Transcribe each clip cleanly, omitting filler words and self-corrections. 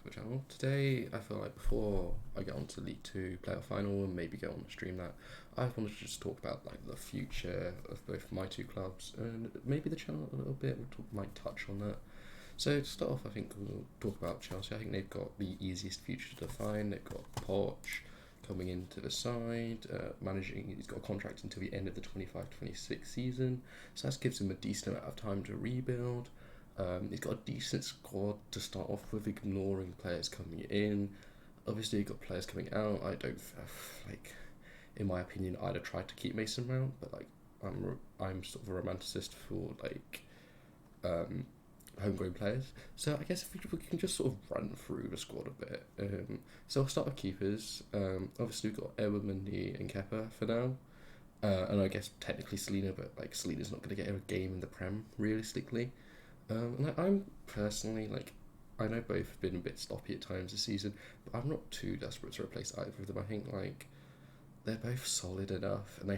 the channel. Today, I feel like before I get on to League 2 playoff final and maybe go on to stream that, I wanted to just talk about like the future of both my two clubs and maybe the channel a little bit. Might touch on that. So to start off, I think we'll talk about Chelsea. I think they've got the easiest future to define. They've got Poch coming into the side, managing. He's got a contract until the end of the 25-26 season, so that gives him a decent amount of time to rebuild. He's got a decent squad to start off with, ignoring players coming in. Obviously, you've got players coming out. I don't like, in my opinion, I'd have tried to keep Mason Mount, but like I'm sort of a romanticist for like homegrown players. So I guess if we can just sort of run through the squad a bit. So I'll start with keepers. Obviously we've got Edward Mendy and Kepa for now. And I guess technically Selena, but like Selena's not going to get a game in the Prem realistically. And I'm personally like, I know both have been a bit sloppy at times this season, but I'm not too desperate to replace either of them. I think like they're both solid enough, and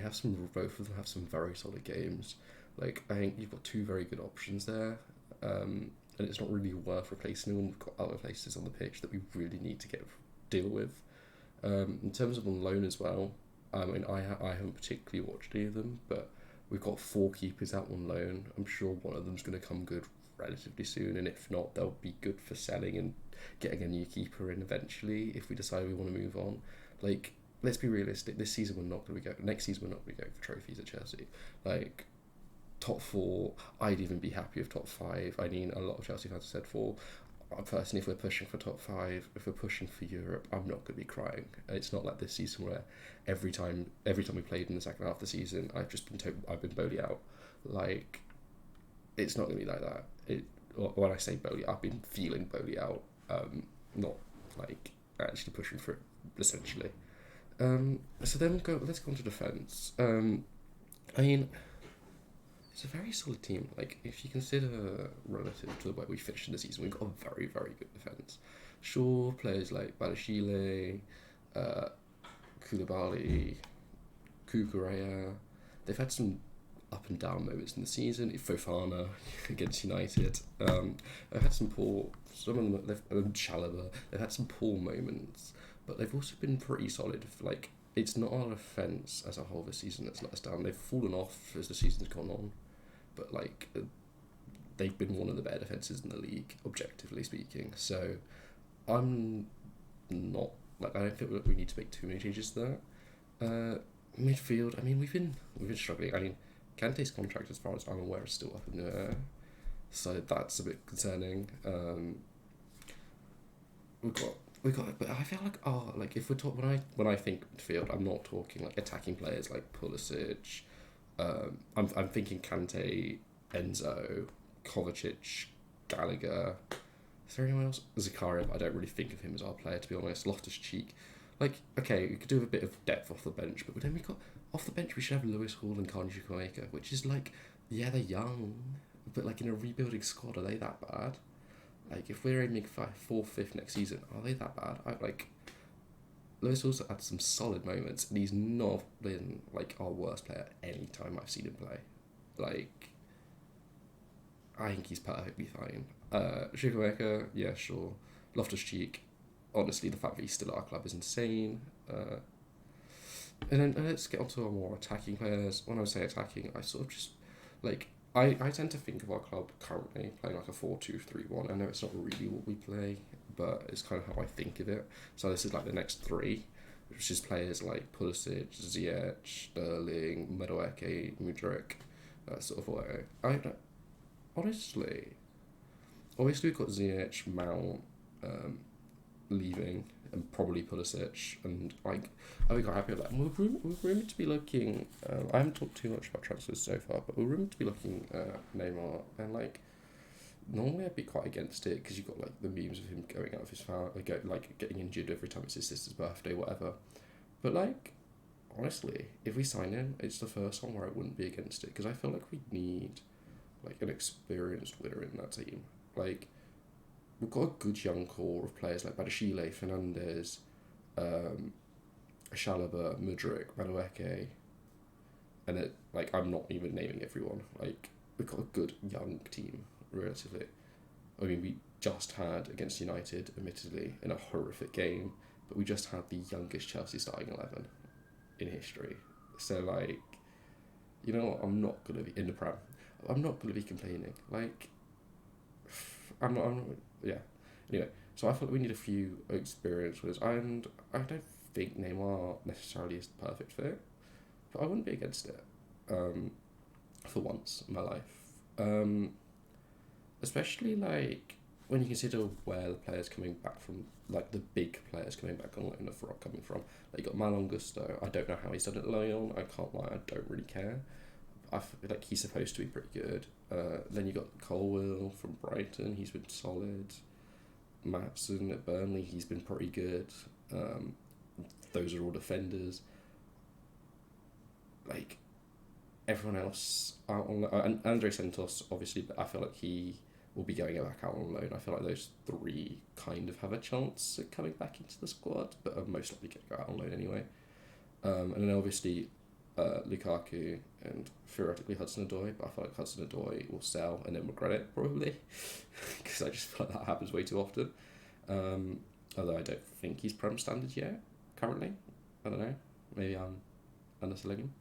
both of them have some very solid games. Like I think you've got two very good options there, and it's not really worth replacing them. We've got other places on the pitch that we really need to deal with. In terms of on loan as well, I mean I haven't particularly watched any of them, but we've got four keepers out on loan. I'm sure one of them's going to come good relatively soon, and if not, they'll be good for selling and getting a new keeper in eventually if we decide we want to move on. Like, let's be realistic. This season we're not going to go. Next season we're not going to go for trophies at Chelsea. Like, top four, I'd even be happy with top five. I mean, a lot of Chelsea fans have said four. Personally, if we're pushing for top five, if we're pushing for Europe, I'm not going to be crying. It's not like this season where every time we played in the second half of the season, I've been bowled out. Like, it's not going to be like that. When I say bowled, I've been feeling bowled out, not like actually pushing for it, essentially. So then let's go on to defence. I mean, it's a very solid team. Like, if you consider relative to the way we finished in the season, we've got a very, very good defence. Sure, players like Balashile, Koulibaly, Kukureya, they've had some up and down moments in the season. Fofana against United, they've had some of them, Chalobah, they've had some poor moments, but they've also been pretty solid. Like, it's not our defence as a whole this season that's let us down. They've fallen off as the season's gone on, but like they've been one of the better defences in the league, objectively speaking. So I'm not like, I don't think we need to make too many changes to that. Midfield, I mean, we've been struggling. I mean, Kante's contract, as far as I'm aware, is still up in the air, so that's a bit concerning. We got, but I feel like if we're talking, when I think midfield, I'm not talking like attacking players like Pulisic. I'm thinking Kante, Enzo, Kovacic, Gallagher. Is there anyone else? Zakaria, I don't really think of him as our player, to be honest. Loftus-Cheek. Like, okay, we could do a bit of depth off the bench, but then we got off the bench we should have Lewis Hall and Carney Chukwuemeka, which is like, yeah, they're young, but like in a rebuilding squad, are they that bad? Like, if we're aiming for 4th, 5th next season, are they that bad? Lewis also had some solid moments, and he's not been like our worst player any time I've seen him play. Like, I think he's perfectly fine. Chukwuemeka, yeah, sure. Loftus-Cheek, honestly, the fact that he's still at our club is insane. And then let's get on to our more attacking players. When I say attacking, I sort of just, like, I tend to think of our club currently playing like a 4-2-3-1. I know it's not really what we play, but it's kind of how I think of it. So this is like the next three, which is players like Pulisic, Ziyech, Sterling, Madueke, Mudryk, that sort of way. Honestly, obviously we've got Ziyech, Mount, leaving, and probably Pulisic, and like, I think I'm happy with that. And we're rumoured to be looking. I haven't talked too much about transfers so far, but we're rumoured to be looking at Neymar, and like, normally I'd be quite against it because you've got like the memes of him going out of his family, like getting injured every time it's his sister's birthday, whatever. But like, honestly, if we sign him, it's the first one where I wouldn't be against it, because I feel like we need like an experienced winner in that team. Like, we've got a good young core of players like Badashile, Fernandez, Chalobah, Mudryk, Madueke, and like, I'm not even naming everyone. Like, we've got a good young team, relatively. I mean, just had against United, admittedly, in a horrific game, but we just had the youngest Chelsea starting 11 in history. So, like, you know what? I'm not going to be in the Prem. I'm not going to be complaining. Like, I'm not, yeah. Anyway, so I thought we need a few experienced players, and I don't think Neymar necessarily is the perfect fit, but I wouldn't be against it, for once in my life. Especially, like, when you consider where the players coming back from, like, the big players coming back on loan are coming from. Like, you got Malon Gusto. I don't know how he's done it at Lyon. I can't lie, I don't really care. I feel like he's supposed to be pretty good. Then you got Colwill from Brighton. He's been solid. Matson at Burnley. He's been pretty good. Those are all defenders. Like, everyone else out on and Andre Santos, obviously, but I feel like he will be going back out on loan. I feel like those three kind of have a chance at coming back into the squad, but are most likely going to go out on loan anyway. And then obviously Lukaku and theoretically Hudson-Odoi, but I feel like Hudson-Odoi will sell and then regret it probably, because I just feel like that happens way too often. Although I don't think he's Prem standard yet currently. I don't know. Maybe I'm underselling him.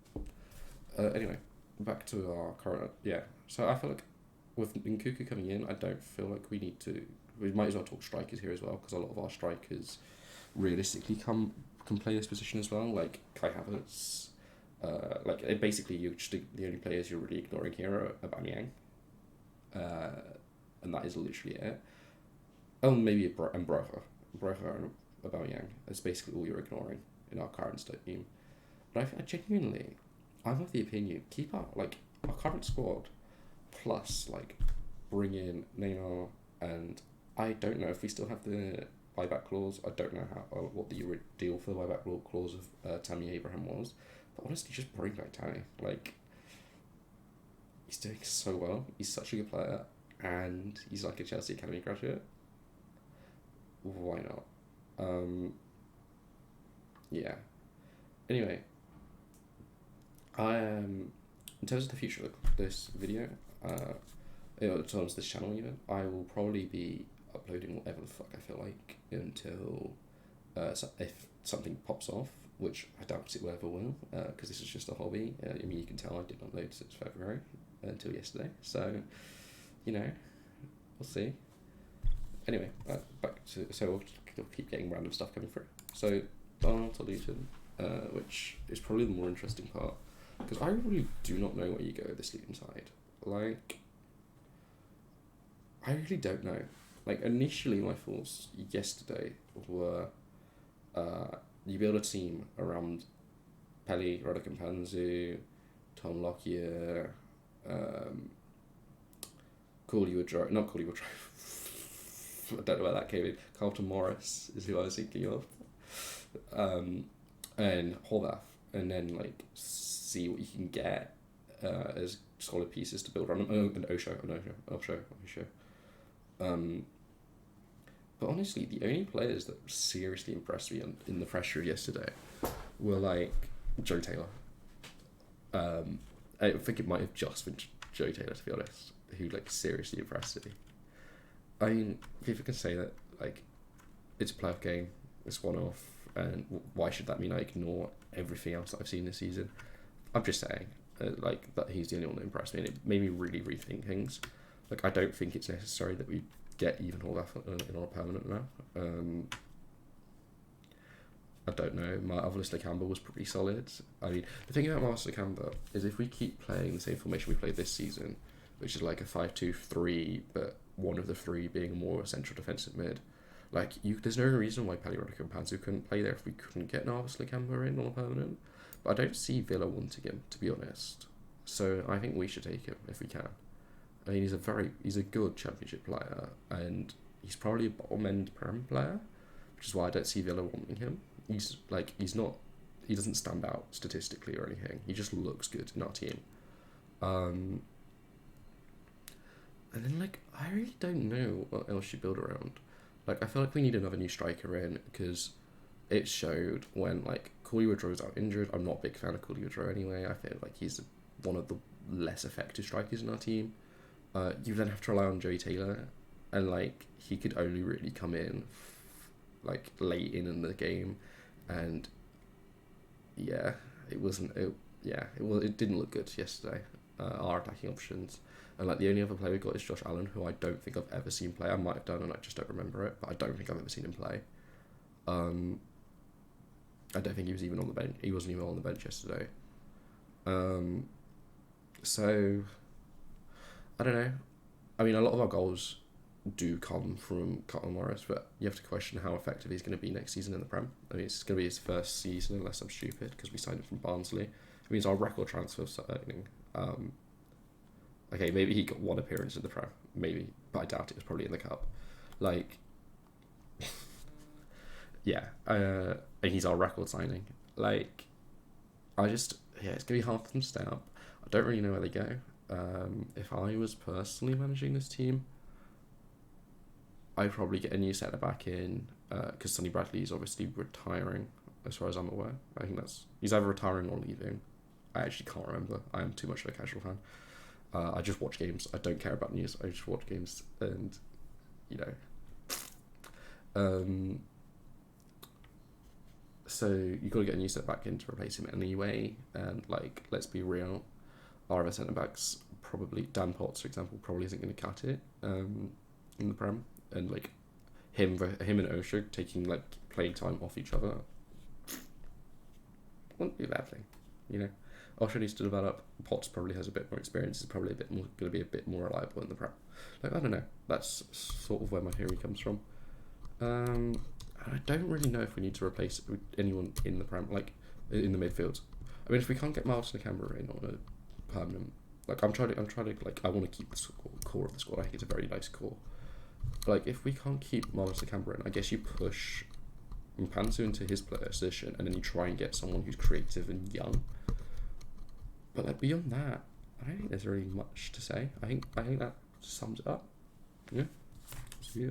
Anyway, back to our current. Yeah. So I feel like with Nkunku coming in, I don't feel like we need to. We might as well talk strikers here as well, because a lot of our strikers realistically can play this position as well. Like Kai Havertz. Basically, you just the only players you're really ignoring here are Aubameyang, and that is literally it. Oh, maybe Broja and Aubameyang. That's basically all you're ignoring in our current team. But I genuinely, I'm of the opinion, keep up like our current squad, plus like bring in Neymar, and I don't know if we still have the buyback clause. I don't know what the deal for the buyback clause of Tammy Abraham was. But honestly, just bring back Tammy. Like, he's doing so well. He's such a good player, and he's like a Chelsea Academy graduate. Why not? Yeah. Anyway, I am in terms of the future of this video, in terms of this channel even, I will probably be uploading whatever the fuck I feel like until if something pops off, which I doubt it will ever will, because this is just a hobby. I mean, you can tell I did not upload since February until yesterday, so you know, we'll see. Anyway, back to we'll keep getting random stuff coming through. So Darnell to Luton, which is probably the more interesting part, because I really do not know where you go with this Luton side. Like, I really don't know. Like, initially my thoughts yesterday were, you build a team around Pelly, Roddick-Mpanzu, Tom Lockyer, not Cooley Woodrow. I don't know where that came in. Carlton Morris is who I was thinking of. And Horvath, and then like see what you can get as solid pieces to build around them. And Osho. But honestly, the only players that seriously impressed me in the pressure yesterday were like Joe Taylor. I think it might have just been Joe Taylor, to be honest, who like seriously impressed me. I mean, people can say that like it's a playoff game, it's one-off, and why should that mean I ignore everything else that I've seen this season? I'm just saying, like, that he's the only one that impressed me, and it made me really rethink things. Like, I don't think it's necessary that we get even Horvath in on a permanent now. I don't know. Marvelous Nakamba was pretty solid. I mean, the thing about Marvelous Nakamba is if we keep playing the same formation we played this season, which is like a 5-2-3, but one of the three being more a central defensive mid, like, there's no reason why Roddick and Panzu couldn't play there if we couldn't get Marvelous Nakamba in on a permanent. But I don't see Villa wanting him, to be honest. So I think we should take him if we can. I mean, he's a good Championship player, and he's probably a bottom end Prem player, which is why I don't see Villa wanting him. He doesn't stand out statistically or anything. He just looks good in our team. And then, like, I really don't know what else you build around. Like, I feel like we need another new striker in, because it showed when, like, Cooley Woodrow's out injured. I'm not a big fan of Cooley Woodrow anyway. I feel like he's one of the less effective strikers in our team. You then have to rely on Joey Taylor, and like he could only really come in like late in the game, and yeah, it wasn't. It didn't look good yesterday. Our attacking options, and like the only other player we got is Josh Allen, who I don't think I've ever seen play. I might have done, and I just don't remember it. But I don't think I've ever seen him play. I don't think he was even on the bench. He wasn't even on the bench yesterday. So I don't know. I mean, a lot of our goals do come from Cotton Morris, but you have to question how effective he's going to be next season in the Prem. I mean, it's going to be his first season, unless I'm stupid, because we signed him from Barnsley. It means our record transfer signing. Okay, maybe he got one appearance in the Prem, maybe, but I doubt it was probably in the Cup. Like, yeah, and he's our record signing. Like, it's going to be hard for them to stay up. I don't really know where they go. If I was personally managing this team, I'd probably get a new centre back in, because Sonny Bradley is obviously retiring, as far as I'm aware. I think he's either retiring or leaving. I actually can't remember. I am too much of a casual fan. I just watch games. I don't care about news. I just watch games, and so you got to get a new centre back in to replace him anyway. And like, let's be real, our other centre backs, probably Dan Potts, for example, probably isn't going to cut it in the Prem. And like him and Osher taking like playing time off each other wouldn't be a bad thing, Osher needs to develop. Potts probably has a bit more experience. Is probably going to be a bit more reliable in the Prem. Like, I don't know. That's sort of where my theory comes from. And I don't really know if we need to replace anyone in the Prem, like in the midfield. I mean, if we can't get Miles Nakamura in on a permanent, like I'm trying to like, I want to keep the core of the squad. I think it's a very nice core. Like, if we can't keep Miles Nakamura in, I guess you push Mpanzu into his position, and then you try and get someone who's creative and young. But like, beyond that, I don't think there's really much to say. I think that sums it up. Yeah. So, yeah.